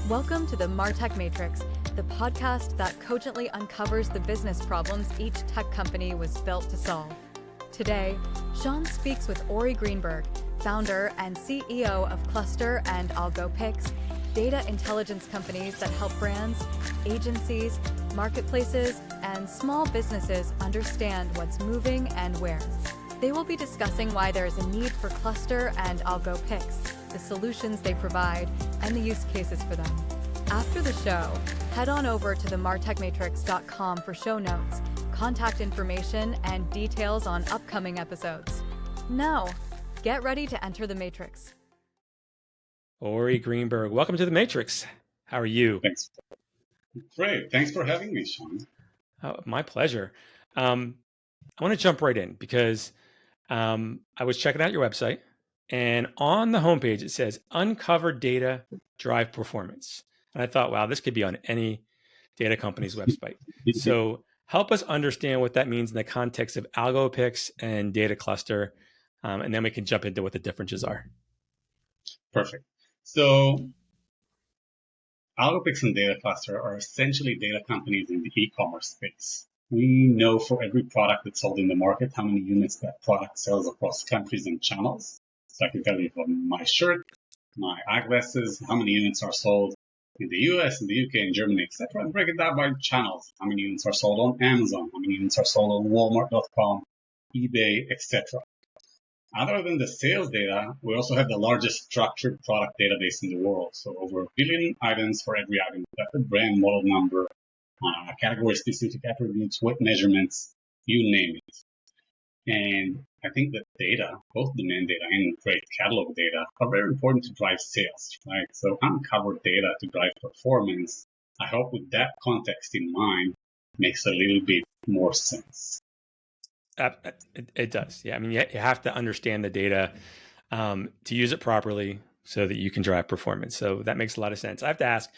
Welcome to the MarTech Matrix, the podcast that cogently uncovers the business problems each tech company was built to solve. Today, Sean speaks with Ori Greenberg, founder and CEO of Cluster and Algopix, data intelligence companies that help brands, agencies, marketplaces, and small businesses understand what's moving and where. They will be discussing why there is a need for Cluster and Algopix, the solutions they provide, and the use cases for them. After the show, head on over to the martechmatrix.com for show notes, contact information, and details on upcoming episodes. Now, get ready to enter the Matrix. Ori Greenberg, welcome to the Matrix. How are you? Thanks. Great. Thanks for having me, Sean. Oh, my pleasure. I want to jump right in because I was checking out your website, and on the homepage it says uncover data, drive performance. And I thought, wow, this could be on any data company's website. So help us understand what that means in the context of Algopix and Data Cluster, and then we can jump into what the differences are. Perfect. So Algopix and Data Cluster are essentially data companies in the e-commerce space. We know for every product that's sold in the market how many units that product sells across countries and channels. So I can tell you from my shirt, my eyeglasses, how many units are sold in the US, in the UK, in Germany, etc., and break it down by channels. How many units are sold on Amazon? How many units are sold on Walmart.com, eBay, etc. Other than the sales data, we also have the largest structured product database in the world. So over 1 billion items for every item. That's the brand, model number, category-specific attributes, weight measurements, you name it. And I think that data, both demand data and great catalog data, are very important to drive sales, right? So uncover data to drive performance, I hope with that context in mind, makes a little bit more sense. It does. Yeah. I mean, you have to understand the data to use it properly so that you can drive performance. So that makes a lot of sense. I have to ask,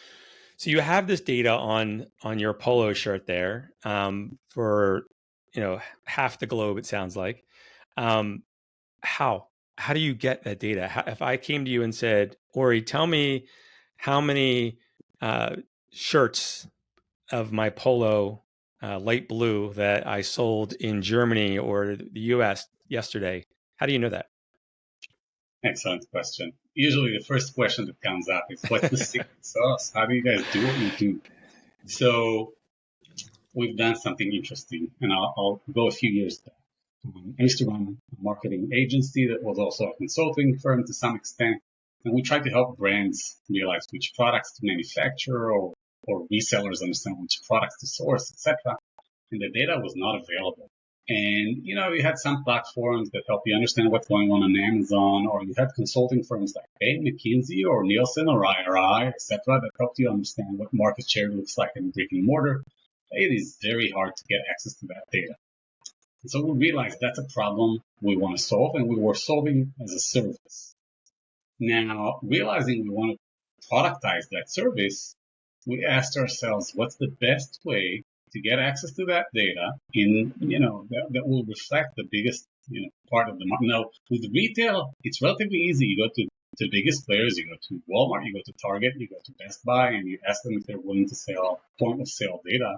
so you have this data on your polo shirt there for, half the globe, it sounds like. How do you get that data? If I came to you and said, Ori, tell me how many shirts of my polo light blue that I sold in Germany or the US yesterday, how do you know that? Excellent question. Usually the first question that comes up is, what's the secret sauce? How do you guys do what you do? So we've done something interesting, and I'll go a few years back. I used to run a marketing agency that was also a consulting firm to some extent, and we tried to help brands realize which products to manufacture or resellers understand which products to source, etc. And the data was not available. And, you had some platforms that help you understand what's going on Amazon, or you had consulting firms like Bain, McKinsey, or Nielsen, or IRI, etc., that helped you understand what market share looks like in brick and mortar. It is very hard to get access to that data. And so we realized that's a problem we want to solve, and we were solving as a service. Now, realizing we want to productize that service, we asked ourselves, what's the best way to get access to that data in, that will reflect the biggest, part of the market. Now, with retail, it's relatively easy. You go to the biggest players, you go to Walmart, you go to Target, you go to Best Buy, and you ask them if they're willing to sell point of sale data.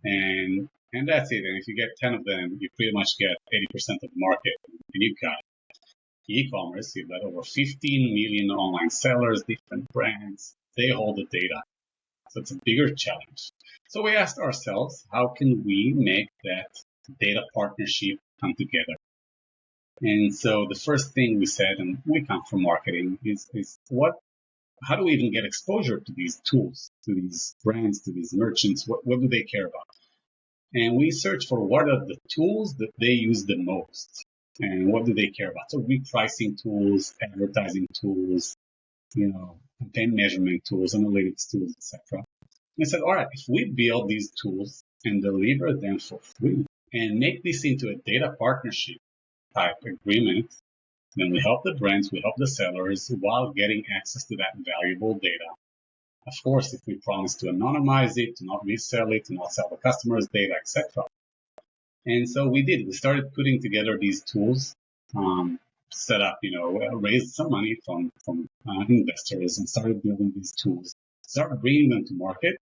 And that's it. And if you get 10 of them, you pretty much get 80% of the market. And you've got e-commerce, you've got over 15 million online sellers, different brands. They hold the data. So it's a bigger challenge. So we asked ourselves, how can we make that data partnership come together? And so the first thing we said, and we come from marketing, is how do we even get exposure to these tools, to these brands, to these merchants? What do they care about? And we searched for what are the tools that they use the most, and what do they care about? So repricing tools, advertising tools, campaign measurement tools, analytics tools, etc. I said, all right, if we build these tools and deliver them for free and make this into a data partnership type agreement, then we help the brands, we help the sellers while getting access to that valuable data. Of course, if we promise to anonymize it, to not resell it, to not sell the customer's data, etc. And so we did. We started putting together these tools, set up, raised some money from investors and started building these tools. start bringing them to market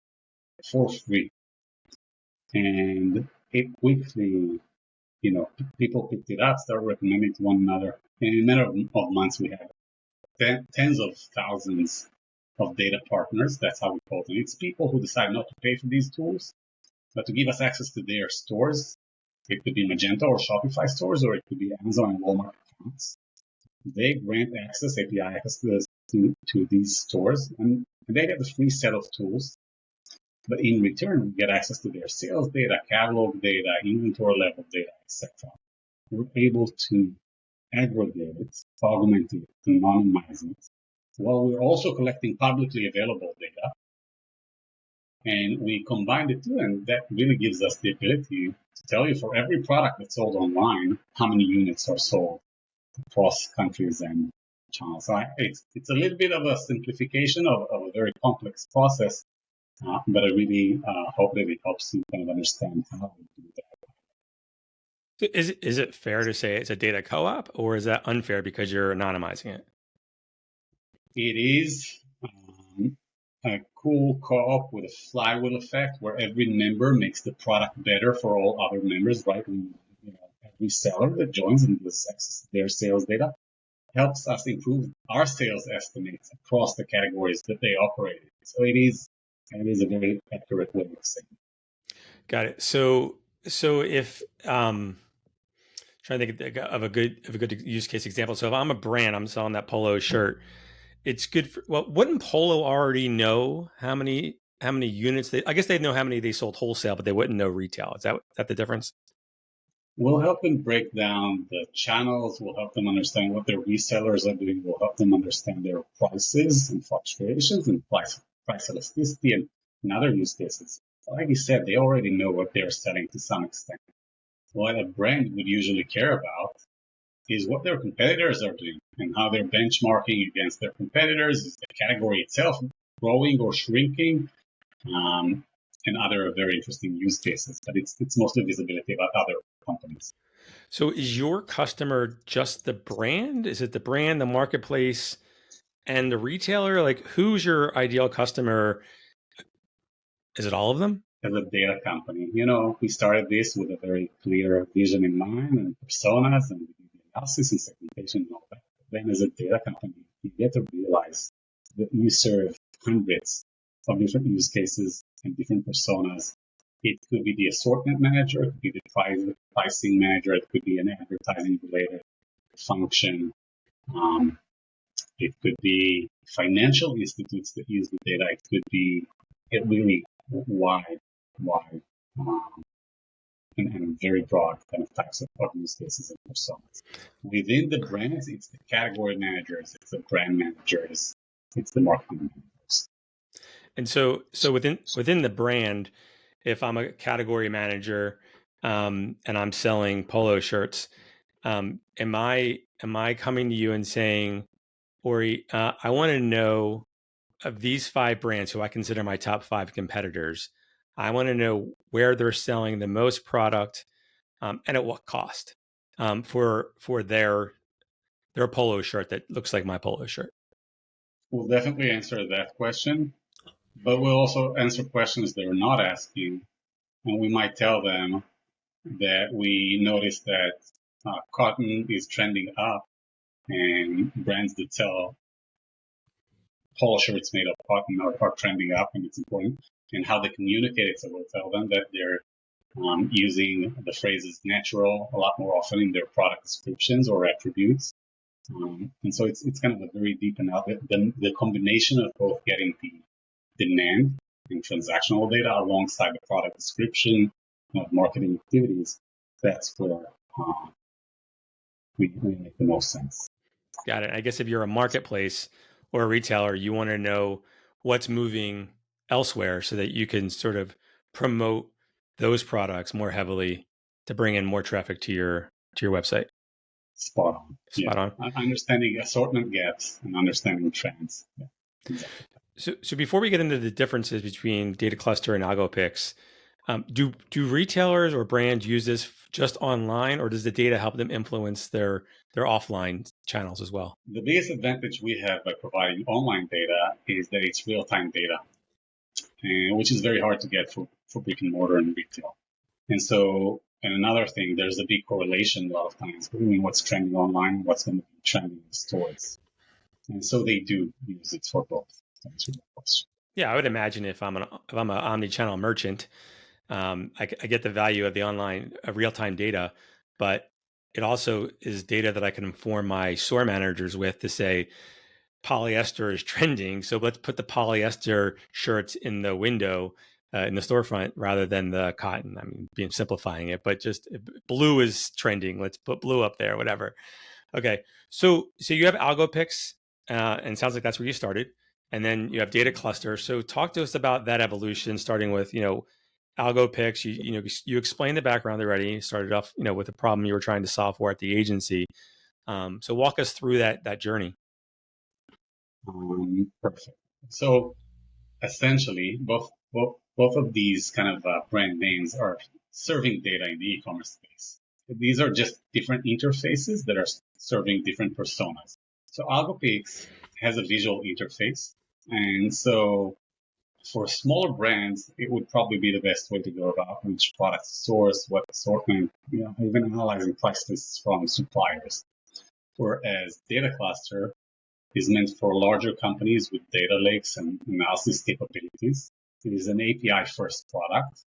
for free. And it quickly, people picked it up, started recommending to one another. And in a matter of months, we had tens of thousands of data partners. That's how we call them. It's people who decide not to pay for these tools, but to give us access to their stores. It could be Magento or Shopify stores, or it could be Amazon and Walmart accounts. They grant access, API access to these stores, and they get the free set of tools. But in return, we get access to their sales data, catalog data, inventory level data, etc. We're able to aggregate it, augment it, anonymize it, while we're also collecting publicly available data. And we combine the two, and that really gives us the ability to tell you for every product that's sold online, how many units are sold across countries and channels. So it's a little bit of a simplification of a very complex process, but I really hope that it helps you kind of understand how we do that. Is it fair to say it's a data co-op, or is that unfair because you're anonymizing it? It is a cool co-op with a flywheel effect where every member makes the product better for all other members, right? Every seller that joins and gets access to their sales data helps us improve our sales estimates across the categories that they operate in. So it is a very accurate way of saying it. Got it. So if trying to think of a good use case example. So if I'm a brand, I'm selling that polo shirt. It's good for, well, wouldn't Polo already know how many units I guess they'd know how many they sold wholesale, but they wouldn't know retail. Is that the difference? We'll help them break down the channels. We'll help them understand what their resellers are doing. We'll help them understand their prices and fluctuations and price elasticity and other use cases. Like you said, they already know what they're selling to some extent. What a brand would usually care about is what their competitors are doing and how they're benchmarking against their competitors. Is the category itself growing or shrinking? And other very interesting use cases. But it's mostly visibility about other companies. So is your customer just the brand? Is it the brand, the marketplace, and the retailer? Like, who's your ideal customer? Is it all of them? As a data company, we started this with a very clear vision in mind and personas and analysis and segmentation and all that. Then as a data company, you get to realize that you serve hundreds of different use cases and different personas. It could be the assortment manager, it could be the pricing manager, it could be an advertising related function. It could be financial institutes that use the data. It could be really wide, and very broad kind of types of use cases and personas. Within the brands, it's the category managers, it's the brand managers, it's the marketing managers. And so within the brand, if I'm a category manager and I'm selling polo shirts, am I coming to you and saying, Ori, I want to know of these 5 brands who I consider my top 5 competitors, I want to know where they're selling the most product and at what cost for their polo shirt that looks like my polo shirt. We'll definitely answer that question, but we'll also answer questions they're not asking. And we might tell them that we noticed that cotton is trending up and brands that sell polo shirts made of cotton are trending up, and it's important, and how they communicate it. So we'll tell them that they're using the phrases natural a lot more often in their product descriptions or attributes. And so it's kind of a very deep analysis. The combination of both getting the demand and transactional data alongside the product description of marketing activities, that's where we make the most sense. Got it. I guess if you're a marketplace or a retailer, you want to know what's moving elsewhere so that you can sort of promote those products more heavily to bring in more traffic to your website. Spot on. Understanding assortment gaps and understanding trends. Yeah, exactly. So before we get into the differences between Data Cluster and Algopix, do retailers or brands use this just online, or does the data help them influence their offline channels as well? The biggest advantage we have by providing online data is that it's real-time data. which is very hard to get for brick and mortar and retail. And another thing, there's a big correlation a lot of times between what's trending online and what's going to be trending in the stores. And so they do use it for both. Yeah, I would imagine if I'm an omni-channel merchant, I get the value of the online real-time data, but it also is data that I can inform my store managers with to say polyester is trending, so let's put the polyester shirts in the window in the storefront rather than the cotton. I mean, being simplifying it, but just blue is trending. Let's put blue up there, whatever. Okay, so you have Algopix, and it sounds like that's where you started, and then you have Data Cluster. So talk to us about that evolution, starting with Algopix. You explained the background already. You started off with a problem you were trying to solve for at the agency. So walk us through that journey. Perfect. So essentially, both of these kind of brand names are serving data in the e-commerce space. These are just different interfaces that are serving different personas. So Algopix has a visual interface, and so for smaller brands, it would probably be the best way to go about which product to source, what assortment, even analyzing price lists from suppliers. Whereas Data Cluster is meant for larger companies with data lakes and analysis capabilities. It is an API-first product,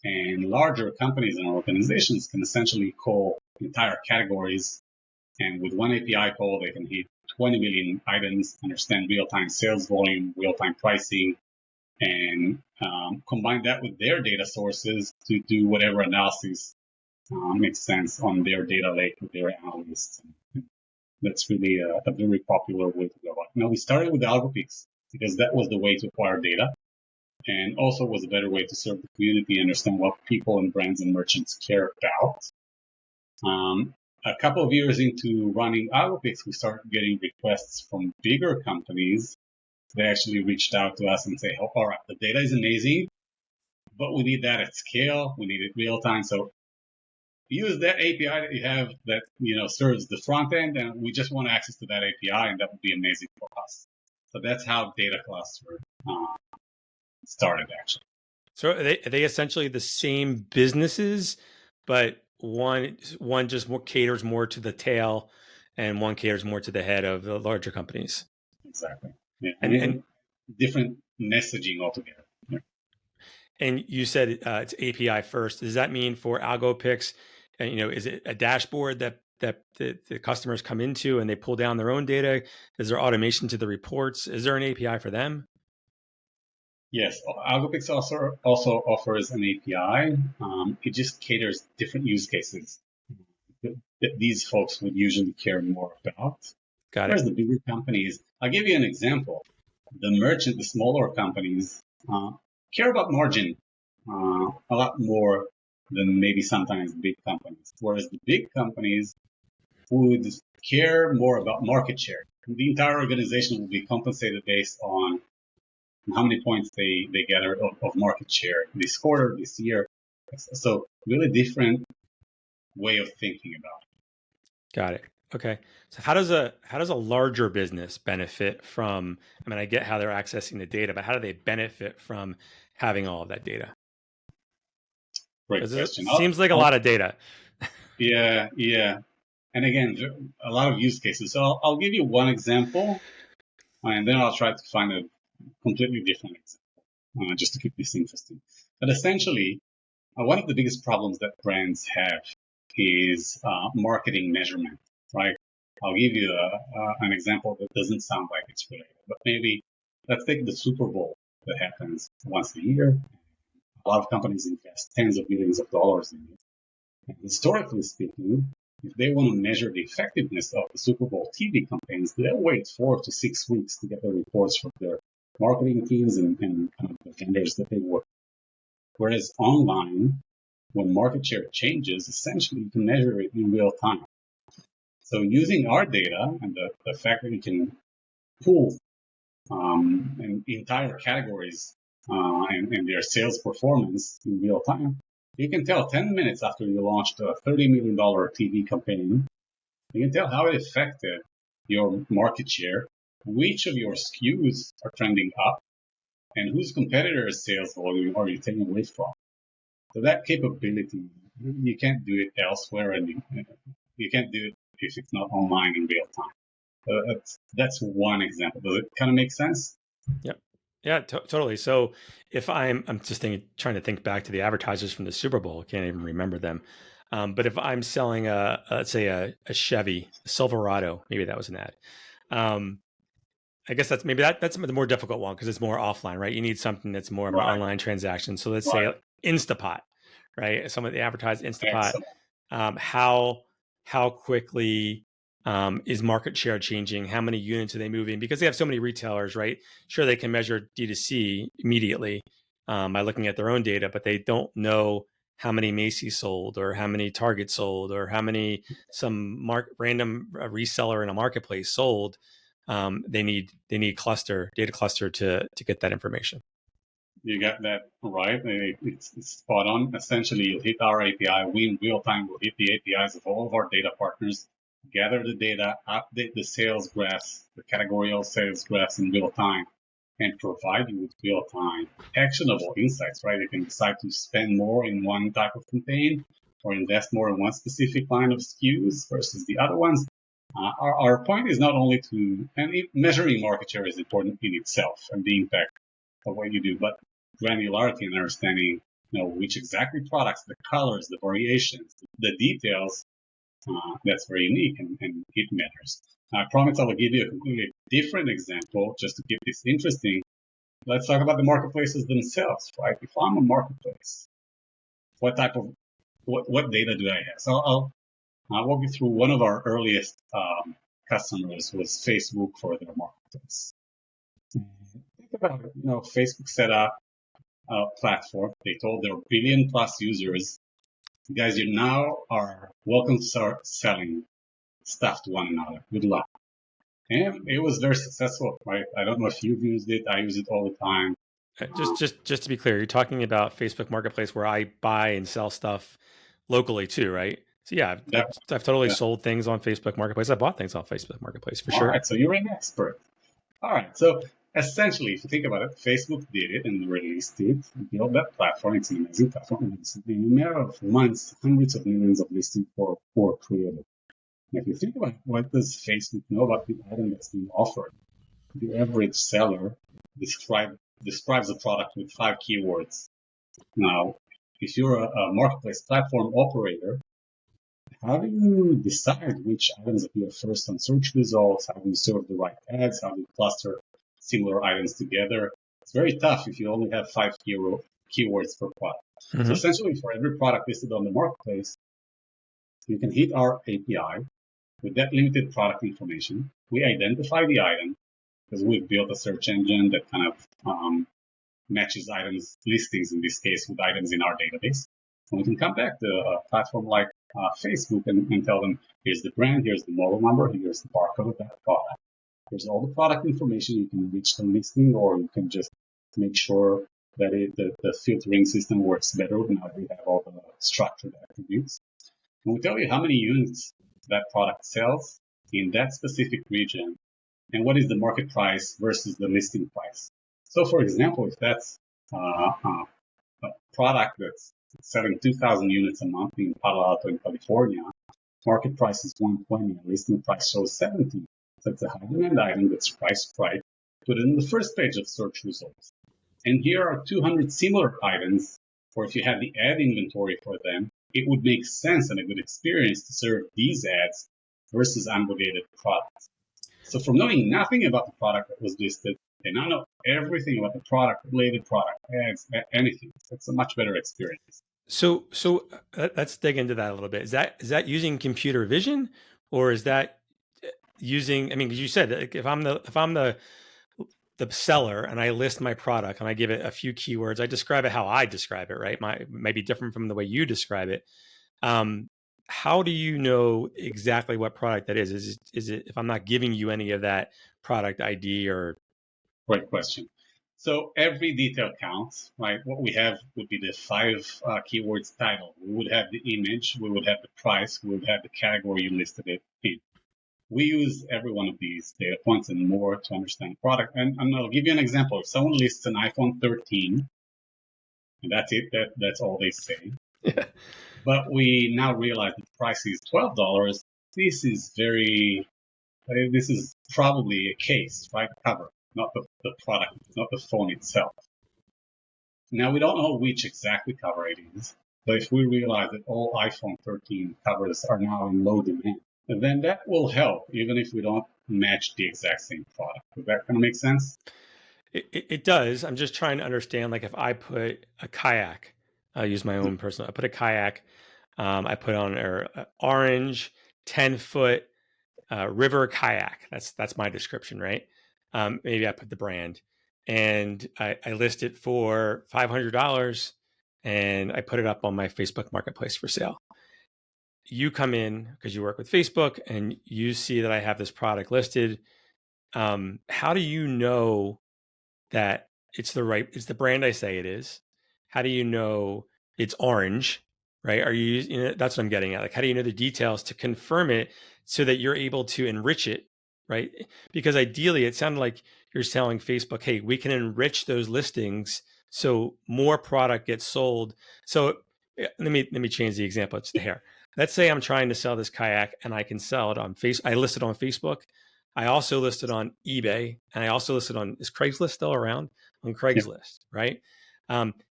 and larger companies and organizations can essentially call entire categories, and with one API call, they can hit 20 million items, understand real-time sales volume, real-time pricing, and combine that with their data sources to do whatever analysis makes sense on their data lake with their analysts. That's really a very popular way to go about it. Now, we started with Algopix because that was the way to acquire data and also was a better way to serve the community, understand what people and brands and merchants care about. A couple of years into running Algopix, we started getting requests from bigger companies. They actually reached out to us and say, all right, the data is amazing, but we need that at scale. We need it real time. So use that API that you have that serves the front end, and we just want access to that API, and that would be amazing for us. So that's how Data Cluster started, actually. So are they essentially the same businesses, but one just caters more to the tail, and one caters more to the head of the larger companies? Exactly. Yeah, and different messaging altogether. Yeah. And you said it's API first. Does that mean for Algopix, is it a dashboard that the customers come into and they pull down their own data? Is there automation to the reports? Is there an API for them? Yes, Algopix also offers an API. It just caters different use cases that these folks would usually care more about. Got it. Whereas the bigger companies, I'll give you an example. The smaller companies care about margin a lot more than maybe sometimes big companies. Whereas the big companies would care more about market share. The entire organization will be compensated based on how many points they gather of market share this quarter, this year. So really different way of thinking about it. Got it. Okay. So how does a larger business benefit from, I get how they're accessing the data, but how do they benefit from having all of that data? Great question. It seems like a lot of data. Yeah. And again, a lot of use cases. So I'll give you one example, and then I'll try to find a completely different example, just to keep this interesting. But essentially, one of the biggest problems that brands have is marketing measurement, right? I'll give you an example that doesn't sound like it's related, but maybe let's take the Super Bowl that happens once a year. A lot of companies invest tens of millions of dollars in it. And historically speaking, if they want to measure the effectiveness of the Super Bowl TV campaigns, they'll wait 4 to 6 weeks to get the reports from their marketing teams and kind of the vendors that they work with. Whereas online, when market share changes, essentially you can measure it in real time. So using our data and the fact that we can pull entire categories and their sales performance in real time, you can tell 10 minutes after you launched a $30 million TV campaign, you can tell how it affected your market share, which of your SKUs are trending up, and whose competitor's sales volume are you taking away from? So that capability, you can't do it elsewhere, and you can't do it if it's not online in real time. That's one example. Does it kind of make sense? Yep. Yeah, totally. So if I'm just trying to think back to the advertisers from the Super Bowl, I can't even remember them. But if I'm selling let's say a Chevy a Silverado, maybe that was an ad. I guess that's the more difficult one because it's more offline, right? You need something that's more of an Right. online transaction. So let's say Right. Instapot, right? Some of the advertised Instapot. Excellent. How quickly is market share changing? How many units are they moving? Because they have so many retailers, right? Sure, they can measure D2C immediately by looking at their own data, but they don't know how many Macy's sold or how many Target sold or how many some random reseller in a marketplace sold. They need data cluster to get that information. You got that right. It's spot on. Essentially, you'll hit our API. We in real time will hit the APIs of all of our data partners, gather the data, update the sales graphs, the categorical sales graphs in real time, and provide you with real time actionable insights, right? You can decide to spend more in one type of campaign or invest more in one specific line of SKUs versus the other ones. Our point is not only measuring market share is important in itself and the impact of what you do, but granularity and understanding, which exactly products, the colors, the variations, the details, that's very unique and it matters. I promise I will give you a completely different example just to keep this interesting. Let's talk about the marketplaces themselves, right? If I'm a marketplace, what data do I have? So I'll walk you through one of our earliest customers was Facebook for their marketplace. Think about it, Facebook set up platform. They told their billion plus users, guys, you now are welcome to start selling stuff to one another. Good luck. And it was very successful, right? I don't know if you've used it. I use it all the time. Just to be clear, you're talking about Facebook Marketplace where I buy and sell stuff locally too, right? So yeah, I've totally sold things on Facebook Marketplace. I bought things on Facebook Marketplace for sure. All right, so you're an expert. All right, so essentially, if you think about it, Facebook did it and released it, built that platform. It's an amazing platform. And in a matter of months, hundreds of millions of listings were created. And if you think about it, what does Facebook know about the item that's being offered? The average seller describes the product with 5 keywords. Now, if you're a marketplace platform operator, how do you decide which items appear first on search results? How do you serve the right ads? How do you cluster similar items together? It's very tough if you only have 5 keywords per product. Mm-hmm. So essentially, for every product listed on the marketplace, you can hit our API with that limited product information. We identify the item because we've built a search engine that kind of matches items listings, in this case, with items in our database. And we can come back to a platform like Facebook and tell them, here's the brand, here's the model number, here's the barcode of that product. Here's all the product information. You can reach the listing, or you can just make sure that the filtering system works better now that we have all the structured attributes. And we tell you how many units that product sells in that specific region and what is the market price versus the listing price. So, for example, if that's a product that's selling 2,000 units a month in Palo Alto in California, market price is 120, listing price shows 70. So it's a high demand item that's priced right. Put it in the first page of search results. And here are 200 similar items, or if you had the ad inventory for them, it would make sense and a good experience to serve these ads versus unrelated products. So from knowing nothing about the product that was listed, they now know everything about the product, related product, ads, anything. It's a much better experience. So let's dig into that a little bit. Is that using computer vision, or is that using? I mean, because you said if I'm the seller and I list my product and I give it a few keywords, I describe it how I describe it, right? Might be different from the way you describe it. How do you know exactly what product that is? Is it if I'm not giving you any of that product ID or? Great question. So every detail counts, right? What we have would be the 5 keywords title. We would have the image, we would have the price, we would have the category you listed it in. we use every one of these data points and more to understand the product. And I'll give you an example. If someone lists an iPhone 13, and that's it, that's all they say. Yeah. But we now realize that the price is $12. This is probably a case, right? Cover, not the product, not the phone itself. Now, we don't know which exactly cover it is, but if we realize that all iPhone 13 covers are now in low demand, then that will help, even if we don't match the exact same product. Does that kind of make sense? It does. I'm just trying to understand, like if I put a kayak, I'll use my own personal, I put a kayak, I put on an orange 10-foot river kayak. That's my description, right? Maybe I put the brand and I list it for $500 and I put it up on my Facebook marketplace for sale. You come in because you work with Facebook and you see that I have this product listed. How do you know that it's the brand I say it is? How do you know it's orange, right? That's what I'm getting at. Like, how do you know the details to confirm it so that you're able to enrich it, right? Because ideally it sounded like you're telling Facebook, hey, we can enrich those listings so more product gets sold. So let me change the example. It's the hair. Let's say I'm trying to sell this kayak and I can sell it on I list it on Facebook. I also listed on eBay, and I also listed on, is Craigslist still around? On Craigslist, right?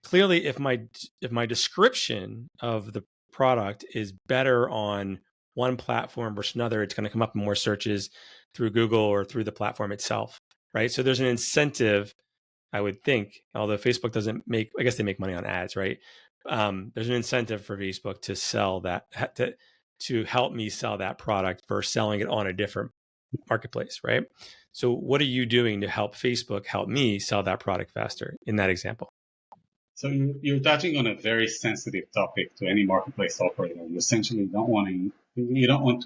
Clearly, if my description of the product is better on one platform versus another, it's going to come up in more searches through Google or through the platform itself, right? So there's an incentive, I would think, although Facebook doesn't I guess they make money on ads, right? There's an incentive for Facebook to sell that, to help me sell that product versus selling it on a different marketplace, right? So what are you doing to help Facebook help me sell that product faster in that example? So you're touching on a very sensitive topic to any marketplace operator. You essentially don't want to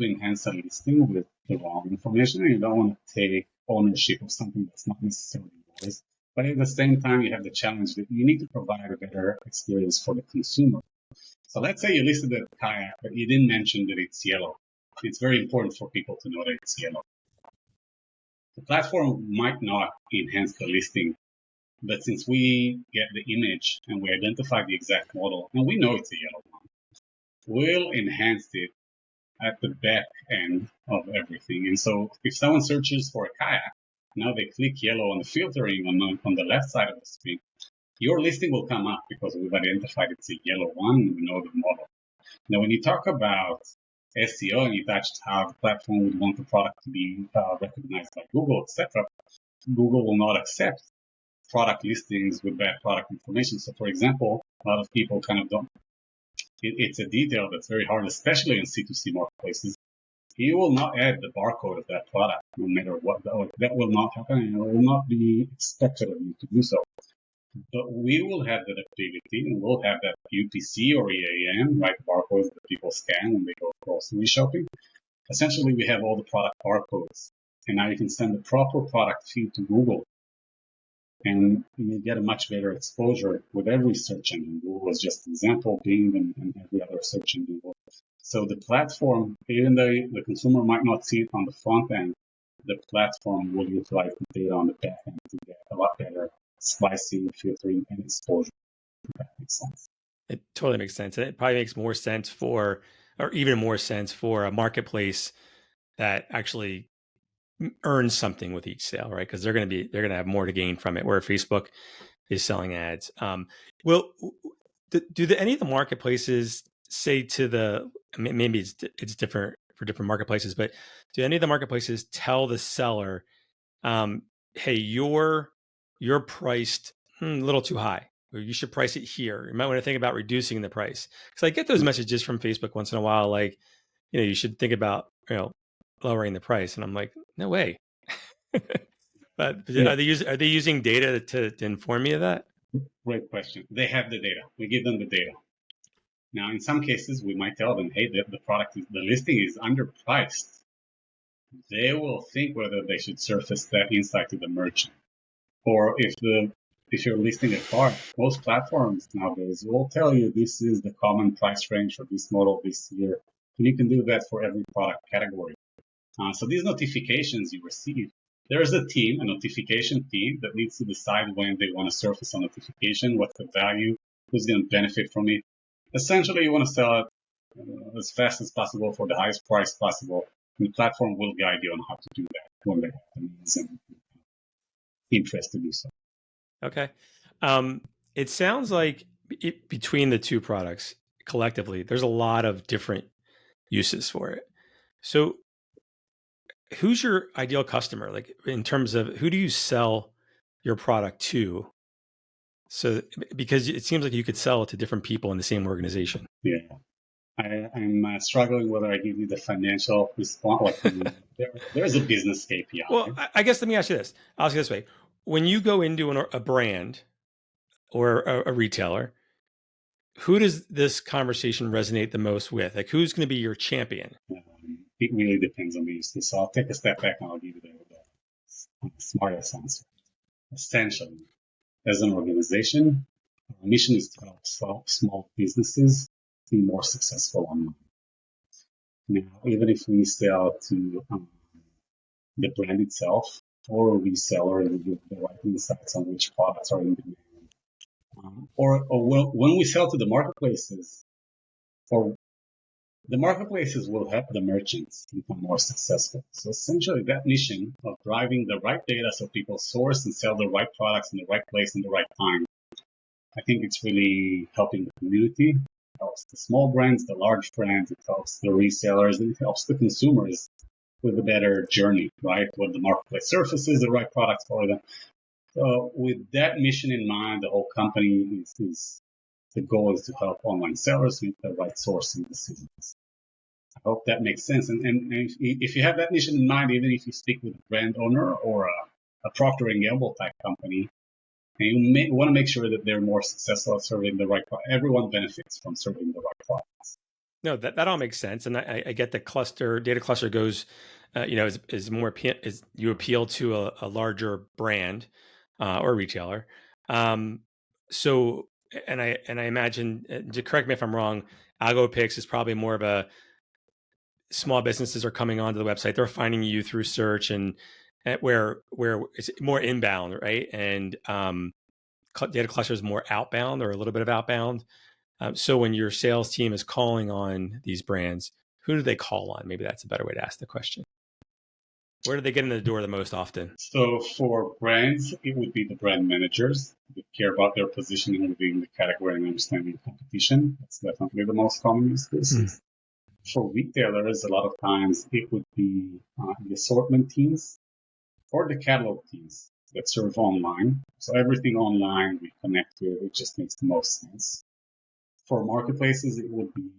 enhance a listing with the wrong information, and you don't want to take ownership of something that's not necessarily yours. But at the same time, you have the challenge that you need to provide a better experience for the consumer. So let's say you listed a kayak, but you didn't mention that it's yellow. It's very important for people to know that it's yellow. The platform might not enhance the listing, but since we get the image and we identify the exact model, and we know it's a yellow one, we'll enhance it at the back end of everything. And so if someone searches for a kayak, now they click yellow on the filtering on the left side of the screen, your listing will come up because we've identified it's a yellow one and we know the model. Now, when you talk about SEO and you touched how the platform would want the product to be recognized by Google, etc., Google will not accept product listings with bad product information. So, for example, a lot of people kind of don't. It's a detail that's very hard, especially in C2C marketplaces. You will not add the barcode of that product, no matter what. That will not happen, and it will not be expected of you to do so. But we will have that ability, and we'll have that UPC or EAN, right? Barcodes that people scan when they go grocery shopping. Essentially, we have all the product barcodes, and now you can send the proper product feed to Google, and you get a much better exposure with every search engine. Google is just an example, Bing and every other search engine. So the platform, even though the consumer might not see it on the front end, the platform will utilize the data on the back end to get a lot better slicing, filtering, and exposure. If that makes sense. It totally makes sense. And it probably makes more sense or even more sense for a marketplace that actually earns something with each sale, right? Because they're going to have more to gain from it, where Facebook is selling ads. Do any of the marketplaces say to maybe it's different for different marketplaces, but do any of the marketplaces tell the seller, hey, you're priced a little too high, or you should price it here. You might want to think about reducing the price. Because I get those messages from Facebook once in a while, like, you should think about, lowering the price. And I'm like, no way. But Yeah. are they using data to inform me of that? Great question. They have the data. We give them the data. Now, in some cases, we might tell them, hey, the listing is underpriced. They will think whether they should surface that insight to the merchant. Or if you're listing a car, most platforms nowadays will tell you this is the common price range for this model this year. And you can do that for every product category. So these notifications you receive, there's a notification team that needs to decide when they want to surface a notification, what's the value, who's going to benefit from it. Essentially, you want to sell it as fast as possible for the highest price possible. And the platform will guide you on how to do that when they have the means and interest to do so. Okay. It sounds like between the two products collectively, there's a lot of different uses for it. So who's your ideal customer? Like in terms of who do you sell your product to? So because it seems like you could sell it to different people in the same organization. Yeah. I'm struggling whether I give you the financial response. There's a business KPI. Well, I guess let me ask you this. I'll ask you this way. When you go into a brand or a retailer, who does this conversation resonate the most with? Like who's going to be your champion? It really depends on the use case. So I'll take a step back and I'll give you the smartest answer. Essentially, as an organization, our mission is to help small businesses be more successful online. Now, even if we sell to the brand itself or a reseller and give the right insights on which products are in demand, or when we sell to the marketplaces, or the marketplaces will help the merchants become more successful. So essentially that mission of driving the right data so people source and sell the right products in the right place in the right time, I think it's really helping the community. It helps the small brands, the large brands, it helps the resellers, and it helps the consumers with a better journey, right? When the marketplace surfaces the right products for them. So with that mission in mind, the whole company is the goal is to help online sellers make the right sourcing decisions. I hope that makes sense. And if you have that mission in mind, even if you speak with a brand owner or a Procter & Gamble type company, and you want to make sure that they're more successful at serving the right product. Everyone benefits from serving the right products. No, that all makes sense, and I get the data cluster goes, is more is you appeal to a larger brand or retailer. So, and I imagine, to correct me if I'm wrong, Algopix is probably more of a small businesses are coming onto the website. They're finding you through search and where it's more inbound, right? And data cluster is more outbound or a little bit of outbound. So when your sales team is calling on these brands, who do they call on? Maybe that's a better way to ask the question. Where do they get in the door the most often? So for brands, it would be the brand managers that care about their positioning within the category and understanding competition. That's definitely the most common use cases. For retailers, a lot of times it would be the assortment teams or the catalog teams that serve online. So everything online we connect to, it just makes the most sense. For marketplaces, it would be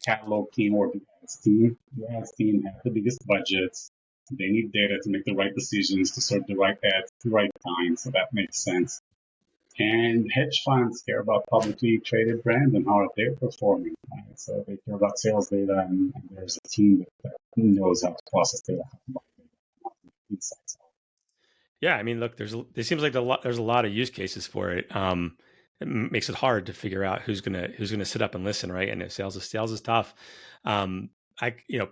catalog team or the ads team. The ads team have the biggest budgets. They need data to make the right decisions, to serve the right ads at the right time. So that makes sense. And hedge funds care about publicly traded brands and how they're performing. Right? So they care about sales data, and there's a team that knows how to process data, how to buy data, how to make insights. Yeah, I mean, look, there seems like there's a lot of use cases for it. It makes it hard to figure out who's gonna sit up and listen, right? And if sales is tough.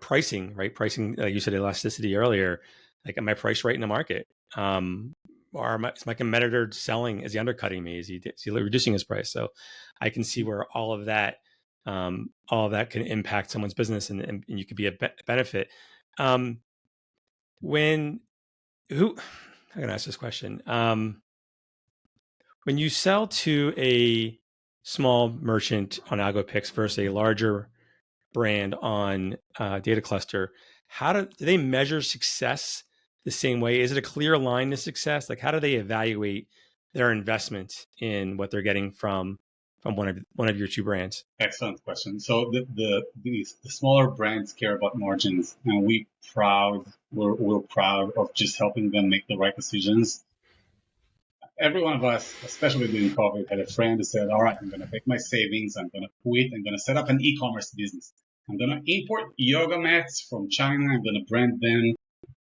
Pricing, right? Pricing, like you said, elasticity earlier. Like, am I priced right in the market? Or is my competitor selling? Is he undercutting me? Is he reducing his price? So I can see where all of that can impact someone's business, and you could be a benefit. I'm going to ask this question. When you sell to a small merchant on Algopix versus a larger brand on Data Cluster, how do they measure success the same way? Is it a clear line to success? Like, how do they evaluate their investment in what they're getting from one of your two brands? Excellent question. So the smaller brands care about margins, and we're proud of just helping them make the right decisions. Every one of us, especially during COVID, had a friend who said, all right, I'm going to take my savings, I'm going to quit, I'm going to set up an e-commerce business. I'm going to import yoga mats from China, I'm going to brand them,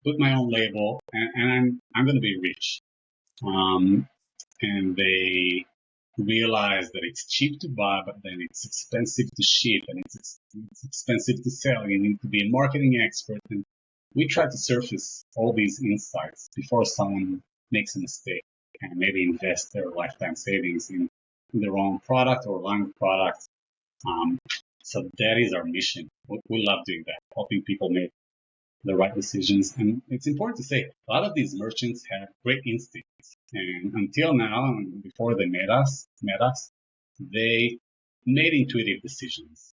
put my own label, and I'm going to be rich. And they realize that it's cheap to buy, but then it's expensive to ship, and it's expensive to sell. You need to be a marketing expert. And we try to surface all these insights before someone makes a mistake and maybe invest their lifetime savings in the wrong product or line of products. So that is our mission. We love doing that, helping people make the right decisions. And it's important to say, a lot of these merchants have great instincts. And until now, and before they met us, they made intuitive decisions.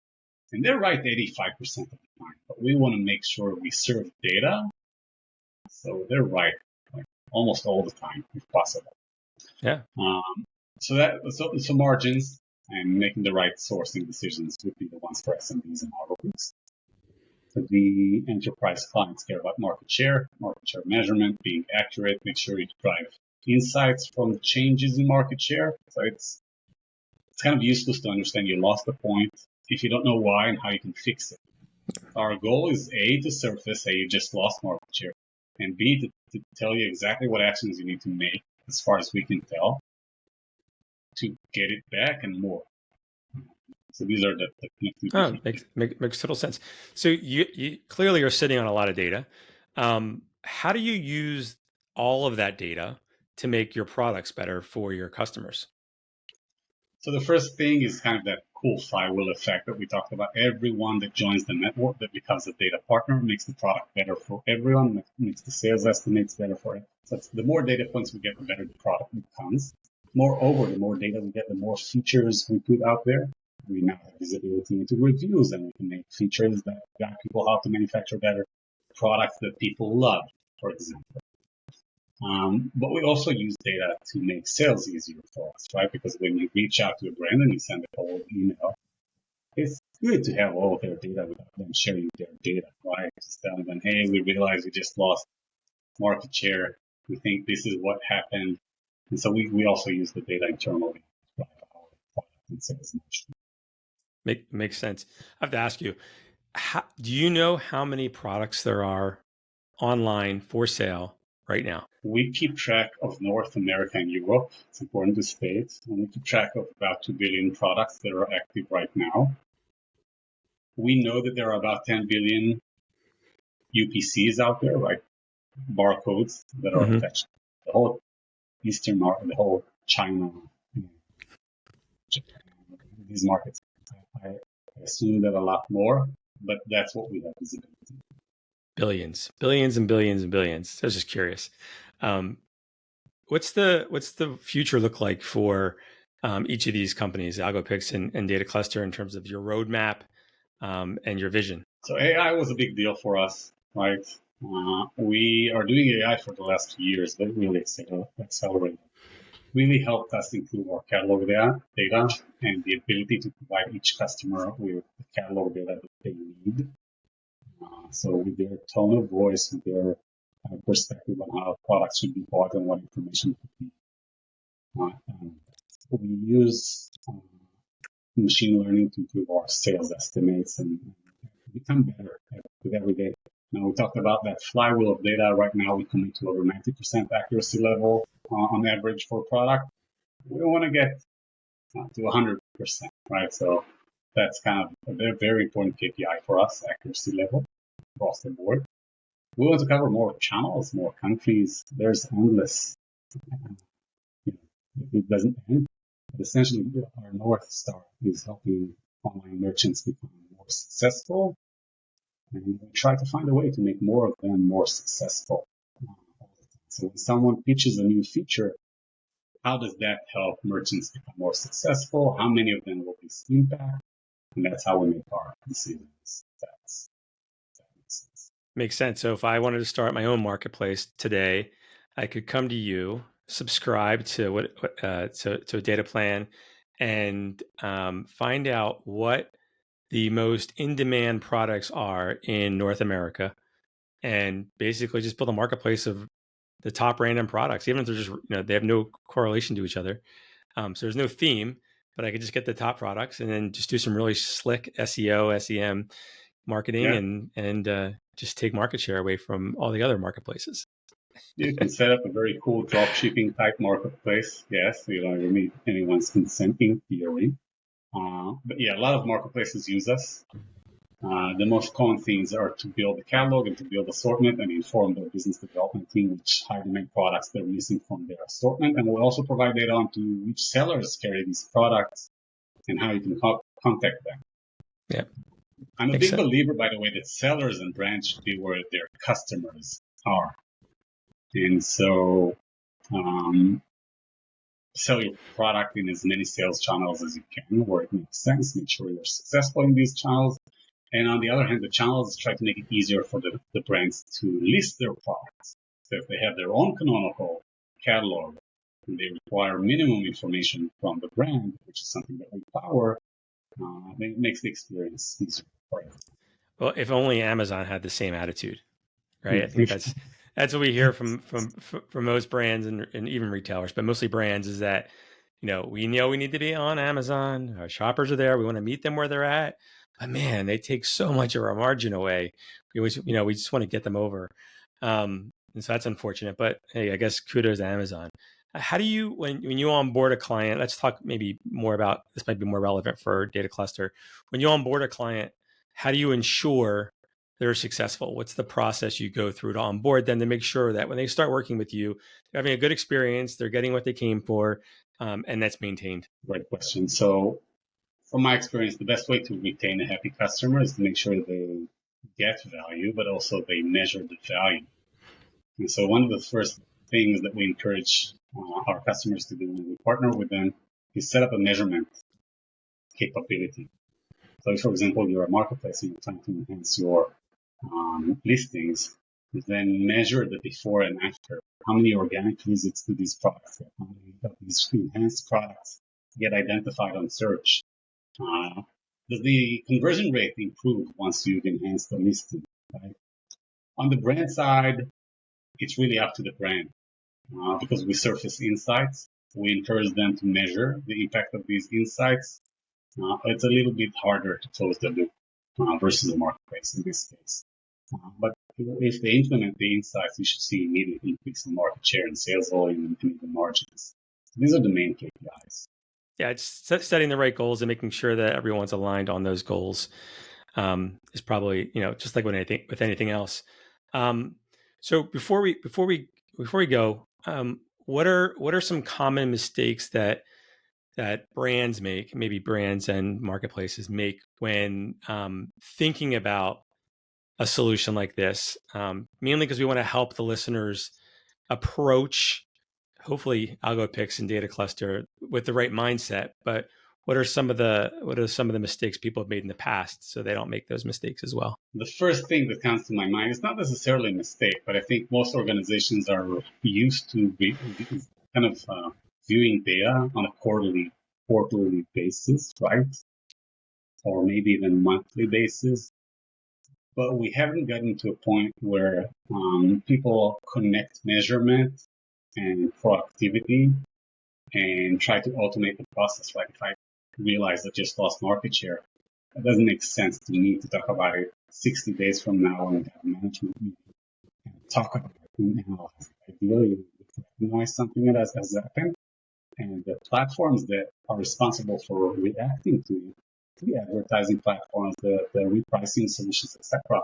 And they're right 85% of the time. But we want to make sure we serve data so they're right like, almost all the time, if possible. Yeah. So margins and making the right sourcing decisions would be the ones for SMBs and Algopix. The enterprise clients care about market share measurement, being accurate, make sure you drive insights from the changes in market share. So it's kind of useless to understand you lost the point if you don't know why and how you can fix it. Our goal is A, to surface, hey, you just lost market share, and B, to tell you exactly what actions you need to make, as far as we can tell, to get it back and more. So these are the makes total sense. So you clearly are sitting on a lot of data. How do you use all of that data to make your products better for your customers? So the first thing is kind of that cool flywheel effect that we talked about. Everyone that joins the network that becomes a data partner makes the product better for everyone, makes the sales estimates better for it. So the more data points we get, the better the product becomes. Moreover, the more data we get, the more features we put out there. We now have visibility into reviews, and we can make features that guide people how to manufacture better products that people love, for example. But we also use data to make sales easier for us, right? Because when you reach out to a brand and you send a cold email, it's good to have all of their data without them sharing their data, right? Just telling them, hey, we realize we just lost market share. We think this is what happened. And so we also use the data internally to drive our product and sales motion. Makes sense. I have to ask you, do you know how many products there are online for sale right now? We keep track of North America and Europe. It's important to state. And we keep track of about 2 billion products that are active right now. We know that there are about 10 billion UPCs out there, like barcodes that are attached. The whole Eastern market, the whole China, Japan, these markets. I assume that a lot more, but that's what we have visibility. Billions and billions and billions. I was just curious. What's the future look like for each of these companies, Algopix and Data Cluster, in terms of your roadmap and your vision? So AI was a big deal for us, right? We are doing AI for the last few years, but really accelerated. Really helped us improve our catalog data and the ability to provide each customer with the catalog data that they need. So with their tone of voice, with their perspective on how products should be bought and what information could be. We use machine learning to improve our sales estimates and become better with every day. Now, we talked about that flywheel of data. Right now, we commit to over 90% accuracy level on average for a product. We want to get to 100%, right? So that's kind of a very, very important KPI for us, accuracy level across the board. We want to cover more channels, more countries. There's endless. It doesn't end. But essentially, our North Star is helping online merchants become more successful. And we try to find a way to make more of them more successful. So when someone pitches a new feature, how does that help merchants become more successful? How many of them will this impact? And that's how we make our decisions. That makes sense. Makes sense. So if I wanted to start my own marketplace today, I could come to you, subscribe to to a data plan, and find out what the most in-demand products are in North America, and basically just build a marketplace of the top random products, even if they're just, they have no correlation to each other. So there's no theme, but I could just get the top products and then just do some really slick SEO, SEM marketing, and just take market share away from all the other marketplaces. You can set up a very cool drop shipping type marketplace. Yes, you don't need anyone's consent in theory. But yeah, a lot of marketplaces use us. The most common things are to build a catalog and to build assortment and inform the business development team which high-demand products they're missing from their assortment. And we'll also provide data on to which sellers carry these products and how you can contact them. Yeah. I'm a big believer, by the way, that sellers and brands should be where their customers are. And so sell your product in as many sales channels as you can where it makes sense. Make sure you're successful in these channels. And on the other hand, the channels try to make it easier for the brands to list their products. So if they have their own canonical catalog and they require minimum information from the brand, which is something that we power, it makes the experience easier for you. Well, if only Amazon had the same attitude, right? I think that's what we hear from most brands and even retailers, but mostly brands, is that we know we need to be on Amazon. Our shoppers are there. We want to meet them where they're at. But man, they take so much of our margin away. We always, we just want to get them over. And so that's unfortunate. But hey, I guess kudos to Amazon. How do you, when you onboard a client, let's talk maybe more about, this might be more relevant for Data Cluster. When you onboard a client, how do you ensure they're successful? What's the process you go through to onboard them to make sure that when they start working with you, they're having a good experience, they're getting what they came for, and that's maintained? Great question. So from my experience, the best way to retain a happy customer is to make sure they get value, but also they measure the value. And so one of the first things that we encourage our customers to do when we partner with them is set up a measurement capability. So if, for example, you're a marketplace and you're trying to enhance your listings, then measure the before and after. How many organic visits do these products get? How many of these enhanced products get identified on search? Does the conversion rate improve once you've enhanced the listing? Right? On the brand side, it's really up to the brand because we surface insights. We encourage them to measure the impact of these insights. It's a little bit harder to close the loop versus a marketplace in this case. But if they implement the insights, you should see immediate increase in market share and sales volume and even margins. These are the main KPIs. Yeah, it's setting the right goals and making sure that everyone's aligned on those goals is probably, just like with anything else. So before we go, what are some common mistakes that brands make, maybe brands and marketplaces make when thinking about a solution like this? Mainly because we want to help the listeners approach, hopefully, Algopix and Data Cluster with the right mindset. But what are some of the mistakes people have made in the past so they don't make those mistakes as well? The first thing that comes to my mind is not necessarily a mistake, but I think most organizations are used to viewing data on a quarterly basis, right? Or maybe even monthly basis. But we haven't gotten to a point where people connect measurement and productivity and try to automate the process. Like if I realize I just lost market share, it doesn't make sense to me to talk about it 60 days from now when we have a management meeting and talk about it and analyze it. Ideally, we recognize something that has happened, and the platforms that are responsible for reacting to it, the advertising platforms, the repricing solutions, etc.,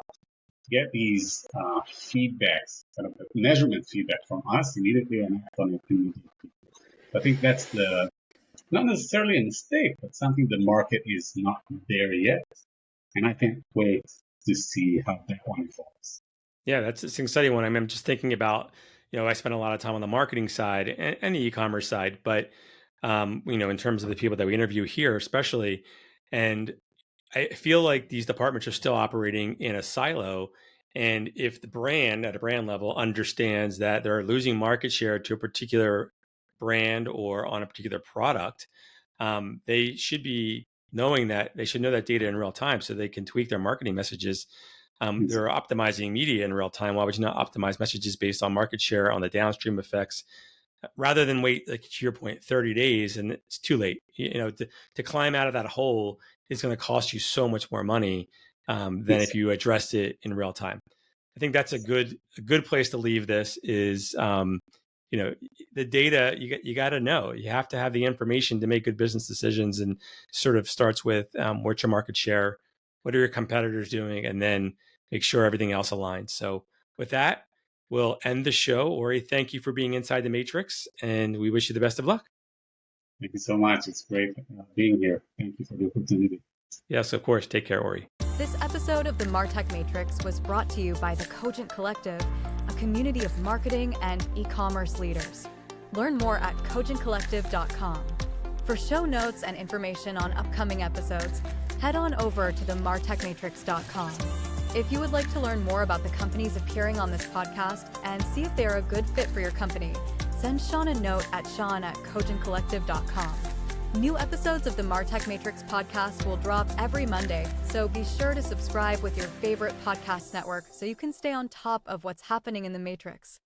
get these feedbacks, kind of the measurement feedback from us immediately and act on it immediately. I think that's not necessarily a mistake, but something the market is not there yet. And I can't wait to see how that one evolves. Yeah, that's an exciting one. I'm just thinking about, I spend a lot of time on the marketing side and the e-commerce side, but, in terms of the people that we interview here, especially, and I feel like these departments are still operating in a silo. And if the brand at a brand level understands that they're losing market share to a particular brand or on a particular product, they should be knowing that they should know that data in real time so they can tweak their marketing messages. They're optimizing media in real time. Why would you not optimize messages based on market share on the downstream effects rather than wait, like to your point, 30 days and it's too late? To climb out of that hole is going to cost you so much more money than if you addressed it in real time. I think that's a good place to leave this is, the data you got to know. You have to have the information to make good business decisions, and sort of starts with what's your market share, what are your competitors doing, and then make sure everything else aligns. So with that, we'll end the show. Ori, thank you for being inside the matrix, and we wish you the best of luck. Thank you so much. It's great being here. Thank you for the opportunity. Yes, of course. Take care, Ori. This episode of the MarTech Matrix was brought to you by the Cogent Collective, a community of marketing and e-commerce leaders. Learn more at cogentcollective.com. For show notes and information on upcoming episodes, head on over to the martechmatrix.com. If you would like to learn more about the companies appearing on this podcast and see if they're a good fit for your company, send Sean a note at sean@cogentcollective.com. New episodes of the MarTech Matrix podcast will drop every Monday, so be sure to subscribe with your favorite podcast network so you can stay on top of what's happening in the Matrix.